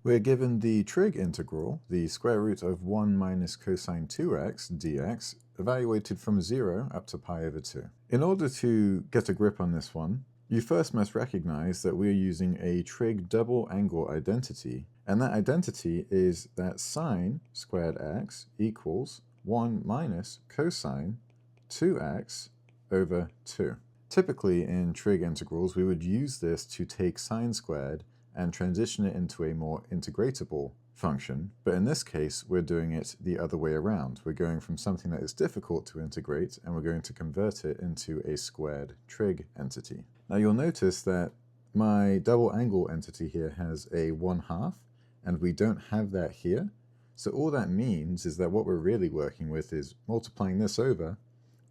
We're given the trig integral, the square root of 1 minus cosine 2x dx, evaluated from 0 up to pi over 2. In order to get a grip on this one, you first must recognize that we're using a trig double angle identity, and that identity is that sine squared x equals 1 minus cosine 2x over 2. Typically in trig integrals, we would use this to take sine squared and transition it into a more integratable function, but in this case we're doing it the other way around. We're going from something that is difficult to integrate and we're going to convert it into a squared trig entity. Now you'll notice that my double angle entity here has a 1/2 and we don't have that here, so all that means is that what we're really working with is multiplying this over.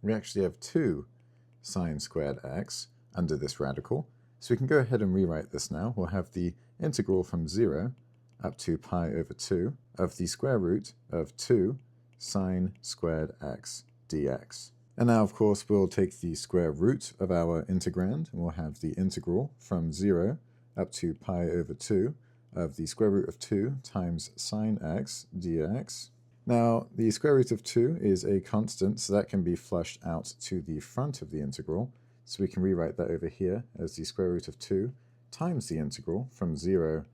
We actually have 2 sine squared x under this radical. So we can go ahead and rewrite this now. We'll have the integral from 0 up to pi over 2 of the square root of 2 sine squared x dx. And now, of course, we'll take the square root of our integrand, and we'll have the integral from 0 up to pi over 2 of the square root of 2 times sine x dx. Now, the square root of 2 is a constant, so that can be flushed out to the front of the integral. So we can rewrite that over here as the square root of 2 times the integral from 0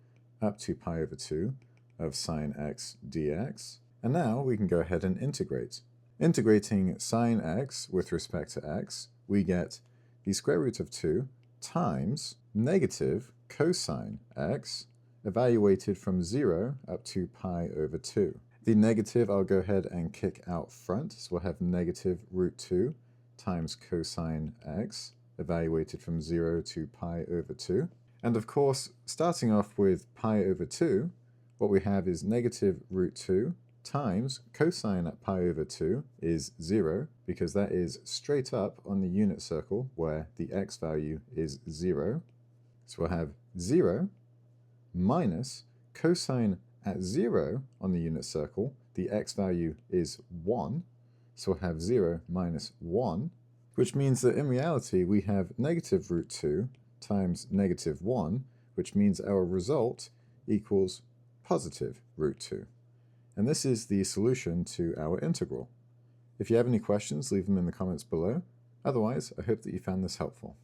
up to pi over 2 of sine x dx. And now we can go ahead and integrate. Integrating sine x with respect to x, we get the square root of 2 times negative cosine x evaluated from 0 up to pi over 2. The negative I'll go ahead and kick out front, so we'll have negative root 2 times cosine x, evaluated from 0 to pi over 2. And of course, starting off with pi over 2, what we have is negative root 2 times cosine at pi over 2 is 0, because that is straight up on the unit circle where the x value is 0. So we'll have 0 minus cosine at 0 on the unit circle, the x value is 1. So we'll have 0 minus 1, which means that in reality we have negative root 2 times negative 1, which means our result equals positive root 2. And this is the solution to our integral. If you have any questions, leave them in the comments below. Otherwise, I hope that you found this helpful.